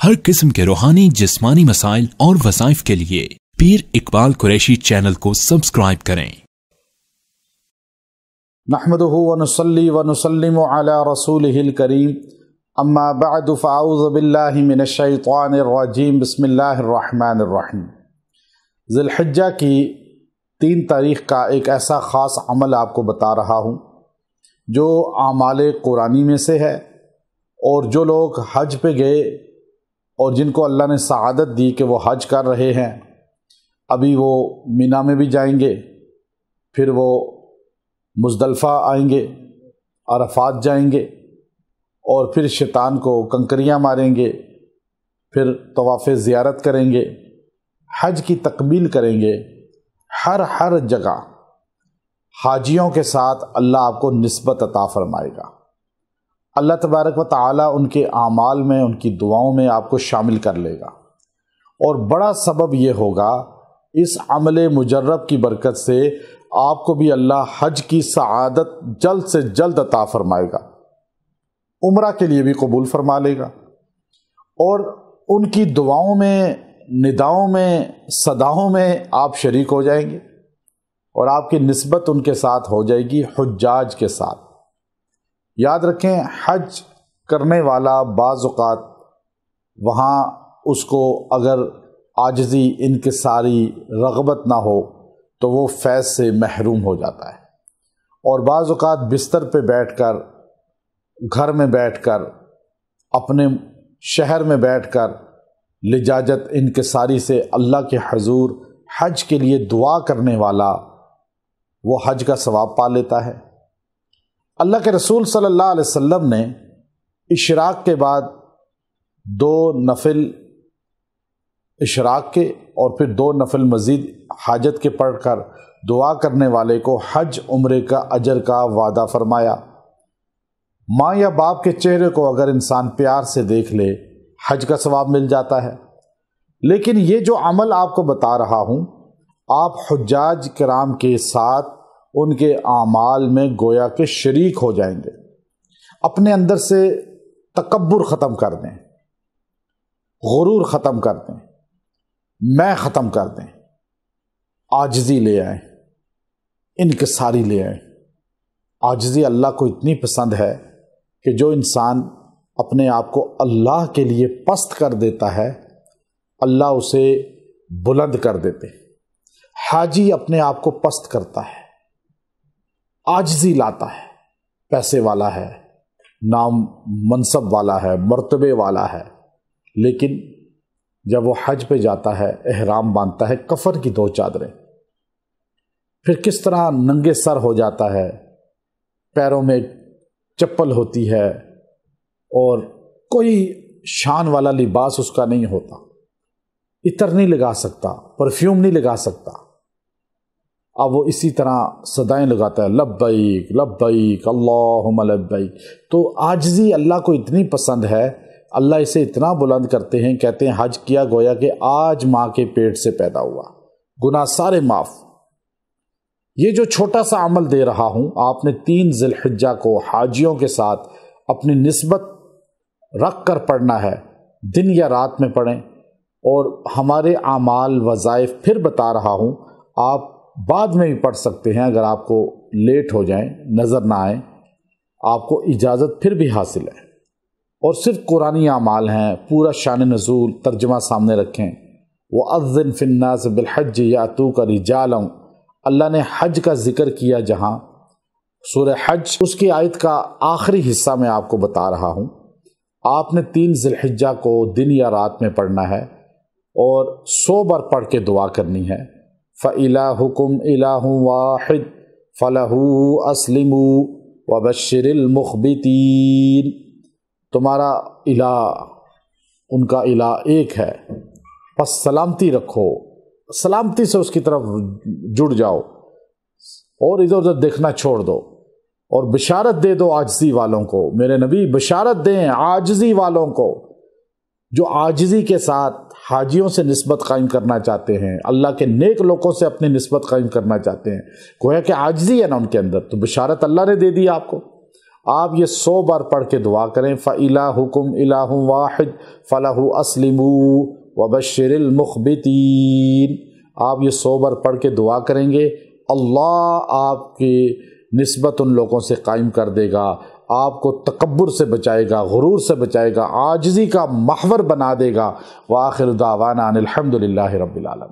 ہر قسم کے روحانی جسمانی مسائل اور وظائف کے لیے پیر اقبال قریشی چینل کو سبسکرائب کریں۔ نحمده ونصلي ونسلم على رسوله الكريم اما بعد فاعوذ باللہ من الشیطان الرجیم بسم اللہ الرحمن الرحیم۔ ذی الحجہ کی 3 تاریخ کا ایک ایسا خاص عمل آپ کو بتا رہا ہوں جو اعمال قرآنی میں سے ہے، اور جو لوگ حج پہ گئے اور جن کو اللہ نے سعادت دی کہ وہ حج کر رہے ہیں، ابھی وہ مینا میں بھی جائیں گے، پھر وہ مزدلفہ آئیں گے، عرفات جائیں گے، اور پھر شیطان کو کنکریاں ماریں گے، پھر طواف زیارت کریں گے، حج کی تکمیل کریں گے۔ ہر جگہ حاجیوں کے ساتھ اللہ آپ کو نسبت عطا فرمائے گا۔ اللہ تبارک و تعالیٰ ان کے اعمال میں، ان کی دعاؤں میں آپ کو شامل کر لے گا، اور بڑا سبب یہ ہوگا اس عمل مجرب کی برکت سے آپ کو بھی اللہ حج کی سعادت جلد سے جلد عطا فرمائے گا، عمرہ کے لیے بھی قبول فرما لے گا، اور ان کی دعاؤں میں، نداؤں میں، صداؤں میں آپ شریک ہو جائیں گے، اور آپ کی نسبت ان کے ساتھ ہو جائے گی، حجاج کے ساتھ۔ یاد رکھیں، حج کرنے والا بعض اوقات وہاں اس کو اگر عاجزی، انکساری، رغبت نہ ہو تو وہ فیض سے محروم ہو جاتا ہے، اور بعض اوقات بستر پہ بیٹھ کر، گھر میں بیٹھ کر، اپنے شہر میں بیٹھ کر لجاجت، انکساری سے اللہ کے حضور حج کے لیے دعا کرنے والا وہ حج کا ثواب پا لیتا ہے۔ اللہ کے رسول صلی اللہ علیہ وسلم نے اشراق کے بعد 2 نفل اشراق کے اور پھر 2 نفل مزید حاجت کے پڑھ کر دعا کرنے والے کو حج عمرے کا اجر کا وعدہ فرمایا۔ ماں یا باپ کے چہرے کو اگر انسان پیار سے دیکھ لے، حج کا ثواب مل جاتا ہے۔ لیکن یہ جو عمل آپ کو بتا رہا ہوں، آپ حجاج کرام کے ساتھ ان کے اعمال میں گویا کہ شریک ہو جائیں گے۔ اپنے اندر سے تکبر ختم کر دیں، غرور ختم کر دیں، میں ختم کر دیں، عاجزی لے آئیں، انکساری لے آئیں۔ عاجزی اللہ کو اتنی پسند ہے کہ جو انسان اپنے آپ کو اللہ کے لیے پست کر دیتا ہے، اللہ اسے بلند کر دیتے۔ حاجی اپنے آپ کو پست کرتا ہے، عاجزی لاتا ہے، پیسے والا ہے، نام منصب والا ہے، مرتبے والا ہے، لیکن جب وہ حج پہ جاتا ہے، احرام باندھتا ہے، کفن کی 2 چادریں، پھر کس طرح ننگے سر ہو جاتا ہے، پیروں میں چپل ہوتی ہے، اور کوئی شان والا لباس اس کا نہیں ہوتا، عطر نہیں لگا سکتا، پرفیوم نہیں لگا سکتا، اب وہ اسی طرح صدائیں لگاتا ہے، لبیک لبیک اللہم لبیک۔ تو عاجزی اللہ کو اتنی پسند ہے، اللہ اسے اتنا بلند کرتے ہیں، کہتے ہیں حج کیا گویا کہ آج ماں کے پیٹ سے پیدا ہوا، گناہ سارے معاف۔ یہ جو چھوٹا سا عمل دے رہا ہوں، آپ نے 3 ذی الحجہ کو حاجیوں کے ساتھ اپنی نسبت رکھ کر پڑھنا ہے، دن یا رات میں پڑھیں، اور ہمارے اعمال، وظائف پھر بتا رہا ہوں، آپ بعد میں بھی پڑھ سکتے ہیں، اگر آپ کو لیٹ ہو جائیں، نظر نہ آئیں، آپ کو اجازت پھر بھی حاصل ہے، اور صرف قرآنی اعمال ہیں۔ پورا شان نزول ترجمہ سامنے رکھیں۔ وَأَذِّن فِي النَّاسِ بِالْحَجِّ يَأْتُوكَ رِجَالًا، اللہ نے حج کا ذکر کیا جہاں سورہ حج، اس کی آیت کا آخری حصہ میں آپ کو بتا رہا ہوں، آپ نے 3 ذی الحجہ کو دن یا رات میں پڑھنا ہے، اور 100 بار پڑھ کے دعا کرنی ہے۔ فَإِلَٰهُكُمْ إِلَٰهٌ وَاحِدٌ فَلَهُ أَسْلِمُوا وَبَشِّرِ الْمُخْبِتِينَ۔ تمہارا الہ، ان کا الہ ایک ہے، پس سلامتی رکھو، سلامتی سے اس کی طرف جڑ جاؤ، اور ادھر ادھر دیکھنا چھوڑ دو، اور بشارت دے دو عاجزی والوں کو۔ میرے نبی بشارت دیں عاجزی والوں کو، جو عاجزی کے ساتھ حاجیوں سے نسبت قائم کرنا چاہتے ہیں، اللہ کے نیک لوگوں سے اپنی نسبت قائم کرنا چاہتے ہیں، گویا کہ عاجزی ہے نا ان کے اندر، تو بشارت اللہ نے دے دی آپ کو۔ آپ یہ 100 بار پڑھ کے دعا کریں۔ فَإِلَٰهُكُمْ إِلَٰهٌ وَاحِدٌ فَلَهُ أَسْلِمُوا وَبَشِّرِ الْمُخْبِتِينَ۔ آپ یہ 100 بار پڑھ کے دعا کریں گے، اللہ آپ کی نسبت ان لوگوں سے قائم کر دے گا، آپ کو تکبر سے بچائے گا، غرور سے بچائے گا، عاجزی کا محور بنا دے گا۔ وآخر دعوانا ان الحمد للہ رب العالمین۔